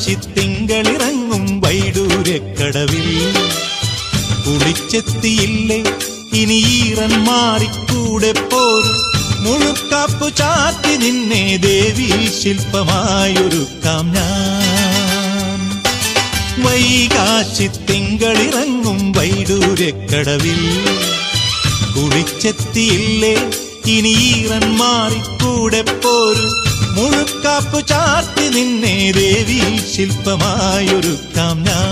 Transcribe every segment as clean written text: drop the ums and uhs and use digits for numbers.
വൈകാശിത്തിങ്കളിറങ്ങും വൈഡൂര്യക്കടവിൽ കുളിച്ചെത്തിയില്ലേ ഇനി ഈറൻ മാറിക്കൂടെ പോരും മുഴുക്കാപ്പു ചാത്തി നിന്നെ ദേവീ ശില്പമായൊരുക്കാം ഞാൻ വൈകാശിത്തിങ്കളിറങ്ങും വൈഡൂര്യക്കടവിൽ കുളിച്ചെത്തിയില്ലേ ഇനി ഈറൻ മാറിക്കൂടെ പോരും മുഴുക്കാപ്പു ചാത്തി നിന്നെ ദേവീ ശില്പമായൊരുക്കാം ഞാൻ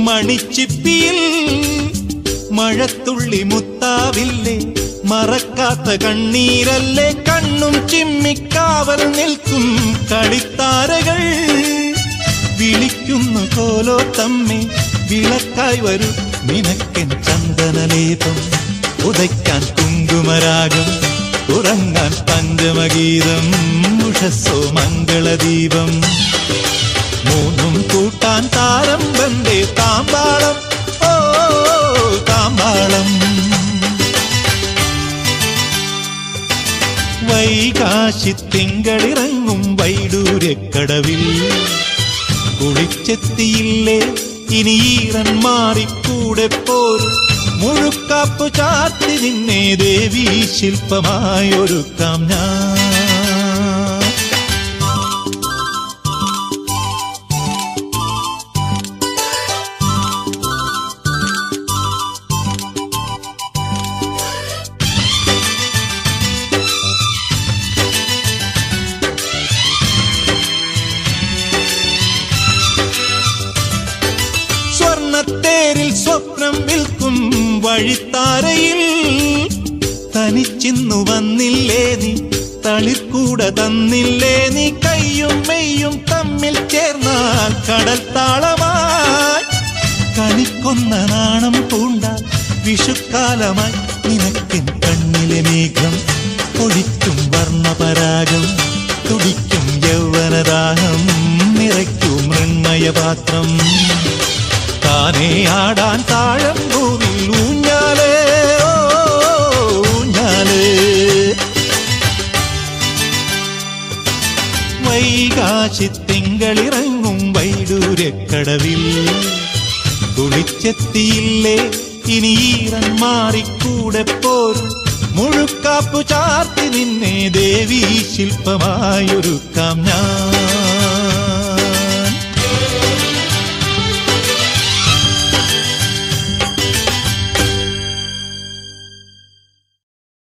മണിച്ചിപ്പിയിൽ മഴത്തുള്ളി മുത്താവില്ലേ മറക്കാത്ത കണ്ണീരല്ലേ കണ്ണും ചിമ്മിക്കാവൽ നിൽക്കും കളിത്താരകൾ വിളിക്കുന്നു കോലോ തമ്മേ വിളക്കായി വരൂ നിനക്കൻ ചന്ദനലേപം ഉദയ്ക്കാൻ കുങ്കുമരാഗം ഉറങ്ങാൻ പഞ്ചമഗീതം ഉഷസ്സോ മംഗളദീപം മൂന്നും കൂട്ടാൻ താരം ബന്ധേ താമ്പാളം ഓ താമ്പാളം വൈകാശിത്തിങ്കളിറങ്ങും വൈഡൂര്യക്കടവിൽ കുളിച്ചെത്തിയില്ലേ ഇനി ഈറൻ മാറിക്കൂടെ പോരും മുഴുക്കാപ്പു ചാത്തി നിന്നെ ദേവീ ശില്പമായൊരുക്കാം ഞാൻ സ്വർണത്തേരിൽ സ്വപ്നം വിൽക്കും വഴിത്താരയിൽ തനിച്ചിന്നു വന്നില്ലേ നീ തളിർക്കൂട തന്നില്ലേ നീ കയ്യും മെയ്യും തമ്മിൽ ചേർന്നാൽ കടൽ താളമായി കണിക്കൊന്ന നാണം പൂണ്ടാൽ വിഷുക്കാലമായി നിനക്കൻ കണ്ണിലെ മേഘം പൊടിക്കും വർണ്ണപരാഗം തുടിക്കും യൗവനദാഹം നിറയ്ക്കും മൃണ്മയപാത്രം താനേ ആടാൻ താഴം ഭൂമിൽ ഊഞ്ഞാലേ ഊഞ്ഞാലേ വൈകാശിത്തിങ്കളിറങ്ങും വൈഡൂര്യക്കടവിൽ കുളിച്ചെത്തിയില്ലേ ഇനി ഈറൻ മാറിക്കൂടെ പോരും മുഴുക്കാപ്പു ചാർത്തി നിന്നെ ദേവീ ശില്പമായൊരുക്കാം ഞാൻ